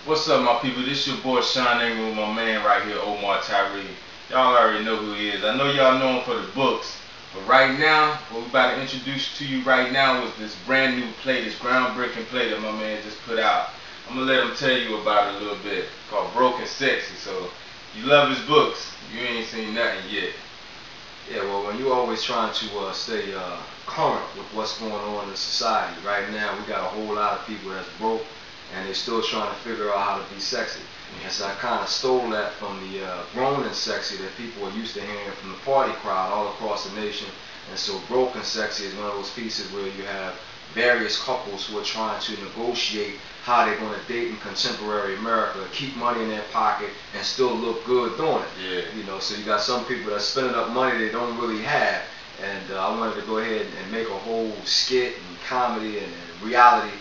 What's up, my people? This your boy Sean Ingram with my man right here, Omar Tyree. Y'all already know who he is. I know y'all know him for the books, but right now, what we about to introduce to you right now is this brand new play, this groundbreaking play that my man just put out. I'm gonna let him tell you about it a little bit. Called Broke and Sexy. So, you love his books. You ain't seen nothing yet. Yeah, well, when you always trying to stay current with what's going on in society, right now we got a whole lot of people that's broke and they're still trying to figure out how to be sexy. And so I kind of stole that from the grown and sexy that people are used to hearing from the party crowd all across the nation. And so Broke and Sexy is one of those pieces where you have various couples who are trying to negotiate how they're going to date in contemporary America, keep money in their pocket, and still look good doing it. Yeah. You know, so you got some people that spending up money they don't really have, and I wanted to go ahead and make a whole skit and comedy and reality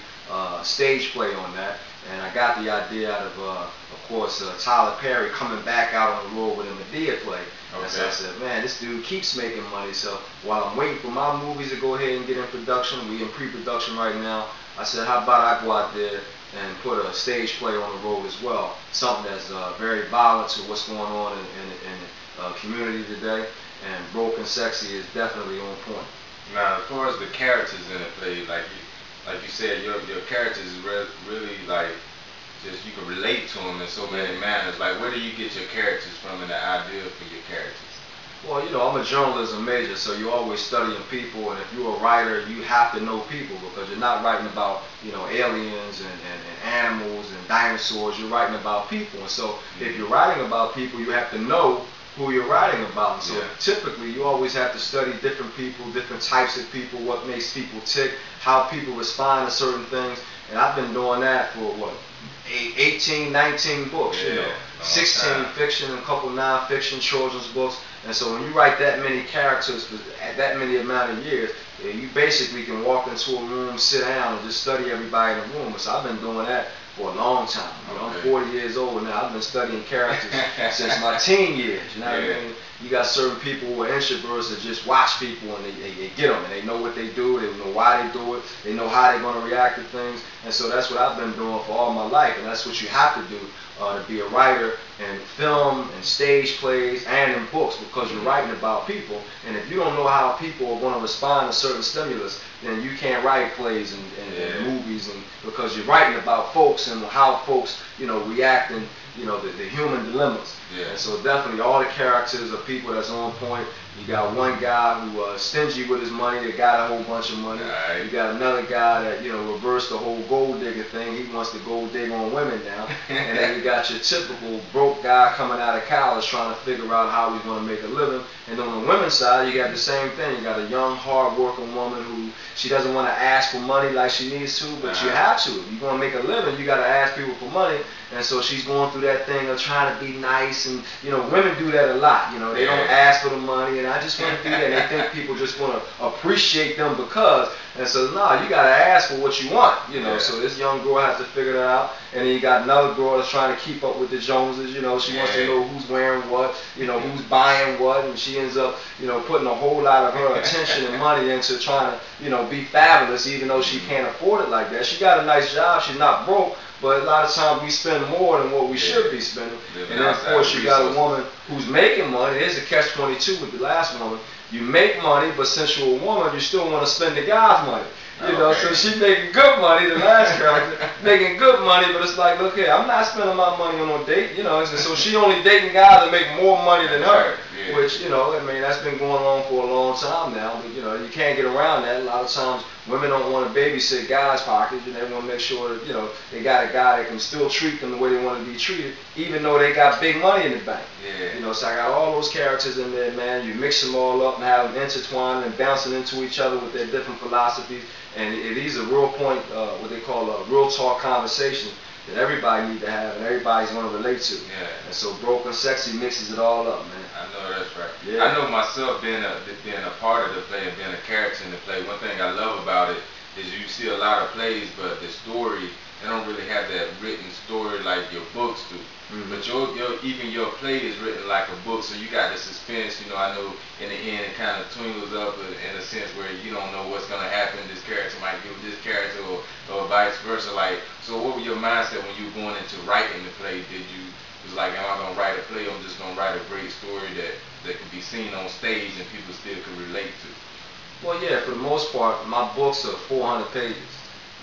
stage play on that. And I got the idea out of course, Tyler Perry coming back out on the road with a Medea play. Okay. And so I said, man, this dude keeps making money. So while I'm waiting for my movies to go ahead and get in production, we in pre-production right now. I said, how about I go out there and put a stage play on the road as well, something that's very violent to what's going on in the community today. And Broke and Sexy is definitely on point. Now, as far as the characters in the play, like you said, your characters is really like just you can relate to them in so many manners. Like, where do you get your characters from and the idea for your characters? Well, you know, I'm a journalism major, so you're always studying people, and if you're a writer, you have to know people because you're not writing about, you know, aliens and animals and dinosaurs. You're writing about people, and so if you're writing about people, you have to know who you're writing about. And so typically, you always have to study different people, different types of people, what makes people tick, how people respond to certain things, and I've been doing that for what? 18, 19 books, you know, 16 fiction and a couple non-fiction children's books. And so when you write that many characters for that many amount of years, you basically can walk into a room, sit down, and just study everybody in the room. So I've been doing that for a long time. You know, I'm 40 years old now. I've been studying characters since my teen years. You know what I mean? You got certain people who are introverts that just watch people and they get them and they know what they do, they know why they do it, they know how they're going to react to things. And so that's what I've been doing for all my life, and that's what you have to do to be a writer in film and stage plays and in books, because you're writing about people. And if you don't know how people are going to respond to certain stimulus, then you can't write plays and movies, and because you're writing about folks and how folks, you know, react and, you know, the human dilemmas. And so definitely all the characters are people that's on point. You got one guy who stingy with his money, that got a whole bunch of money. You got another guy that, you know, reversed the whole gold digger thing. He wants to gold dig on women now. And then you got your typical broke guy coming out of college trying to figure out how he's going to make a living. And on the women's side, you got the same thing. You got a young, hard-working woman who she doesn't want to ask for money like she needs to, but you have to. If you're going to make a living, you got to ask people for money. And so she's going through that thing of trying to be nice, and you know, women do that a lot. You know, they don't ask for the money, and I just want to do that. And they think people just want to appreciate them because. And so no, you gotta ask for what you want. You know, so this young girl has to figure that out. And then you got another girl that's trying to keep up with the Joneses. You know, she wants to know who's wearing what, you know, who's buying what, and she ends up, you know, putting a whole lot of her attention and money into trying to, you know, be fabulous, even though she can't afford it like that. She got a nice job, she's not broke. But a lot of times we spend more than what we should be spending. And then of course you got a woman who's making money. There's a catch-22 with the last woman. You make money, but since you're a woman, you still want to spend the guy's money. You know, so she's making good money, the last character, making good money, but it's like, look here, I'm not spending my money on no date, you know, and so she only dating guys that make more money than her, which, you know, I mean, that's been going on for a long time now, but, you know, you can't get around that. A lot of times, women don't want to babysit guys' pockets, and they want to make sure that, you know, they got a guy that can still treat them the way they want to be treated, even though they got big money in the bank. You know, so I got all those characters in there, man. You mix them all up and have them intertwined and bouncing into each other with their different philosophies. And these are real point, what they call a real talk conversation that everybody need to have and everybody's going to relate to. And so Broke and Sexy mixes it all up, man. I know that's right. I know myself being a part of the play and being a character in the play. One thing I love about it is you see a lot of plays, but the story, they don't really have that written story like your books do. But even your play is written like a book, so you got the suspense. You know, I know in the end it kind of twingles up in a sense where you don't know what's going to happen. This character might do this character, or vice versa. Like, so what was your mindset when you were going into writing the play? Did you was like, am I gonna write a play? I'm just gonna write a great story that can be seen on stage and people still can relate to. Well, yeah, for the most part, my books are 400 pages.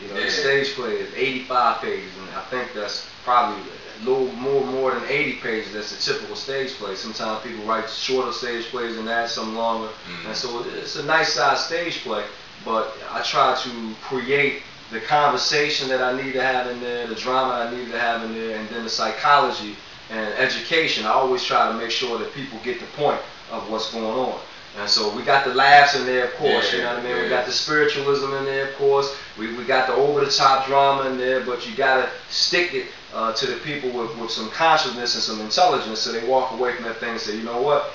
You know, the stage play is 85 pages, and I think that's probably a little more than 80 pages. That's a typical stage play. Sometimes people write shorter stage plays than that, some longer, and so it's a nice size stage play. But I try to create the conversation that I need to have in there, the drama I need to have in there, and then the psychology and education. I always try to make sure that people get the point of what's going on. And so we got the laughs in there, of course, you know what I mean? We got the spiritualism in there, of course. We got the over-the-top drama in there, but you got to stick it to the people with some consciousness and some intelligence, so they walk away from that thing and say, you know what?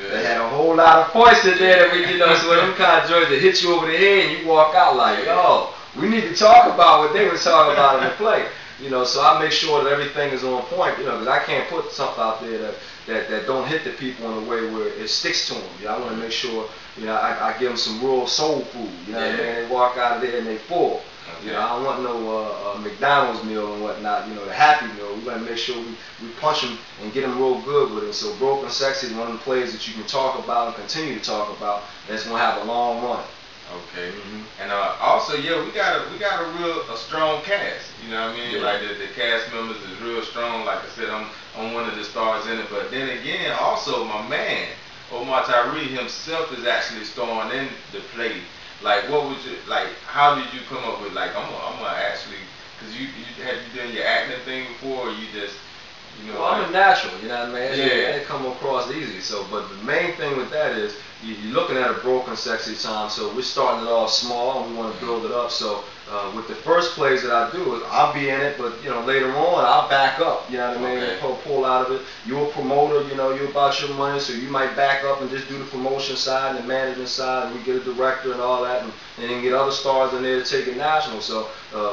They had a whole lot of points in there that we, you know, so them kind of joints that hit you over the head and you walk out like, oh, we need to talk about what they were talking about in the play. You know, so I make sure that everything is on point, you know, because I can't put something out there that don't hit the people in a way where it sticks to them. You know, I want to make sure, you know, I give them some real soul food. You know what I mean? They walk out of there and they full. You know, I don't want no McDonald's meal and whatnot, you know, the Happy Meal. We got to make sure we punch them and get them real good with it. So Broken Sexy is one of the plays that you can talk about and continue to talk about that's going to have a long run. Okay. And also, yeah, we got a strong cast. You know what I mean? Like the cast members is real strong. Like I said, I'm one of the stars in it. But then again, also my man Omar Tyree himself is actually starring in the play. Like, what was it like? How did you come up with like I'm gonna actually, because you done your acting thing before, or you just, you know? Well, I'm a natural. You know what I mean? It come across easy. So, but the main thing with that is you're looking at a Broken Sexy time. So we're starting it off small and we want to build it up. So with the first plays that I do, I'll be in it, but you know, later on I'll back up. You know what I mean? And pull out of it. You're a promoter. You know, you're about your money, so you might back up and just do the promotion side and the management side, and we get a director and all that, and then get other stars in there to take it national. So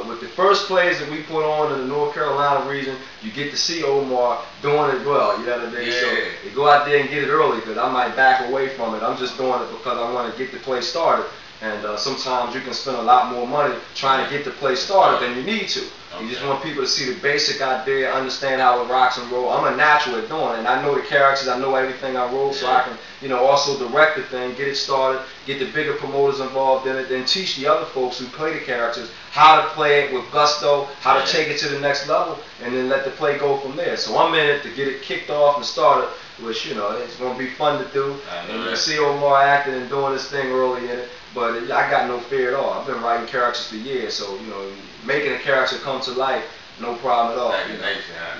with the first plays that we put on in the North Carolina region, you get to see Omar doing it well. You know what I mean? So you go out there and get it early, because I might back away from it. I'm just doing it because I want to get the play started. And sometimes you can spend a lot more money trying to get the play started than you need to. You just want people to see the basic idea, understand how it rocks and roll. I'm a natural at doing it, and I know the characters, I know everything I roll, so I can, you know, also direct the thing, get it started, get the bigger promoters involved in it, then teach the other folks who play the characters how to play it with gusto, how to take it to the next level, and then let the play go from there. So I'm in it to get it kicked off and started, which, you know, it's going to be fun to do. And you can see Omar acting and doing this thing early in it, but I got no fear at all. I've been writing characters for years, so, you know, making a character come to life, no problem at all.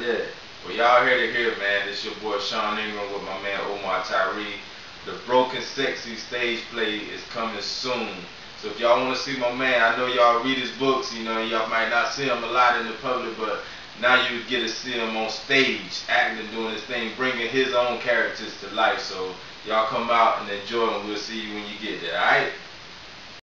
Yeah. Well, y'all heard it here, man. This your boy Sean Ingram with my man Omar Tyree. The Broken Sexy stage play is coming soon. So if y'all want to see my man, I know y'all read his books, you know, y'all might not see him a lot in the public, but now you get to see him on stage, acting and doing his thing, bringing his own characters to life. So y'all come out and enjoy him. We'll see you when you get there, alright?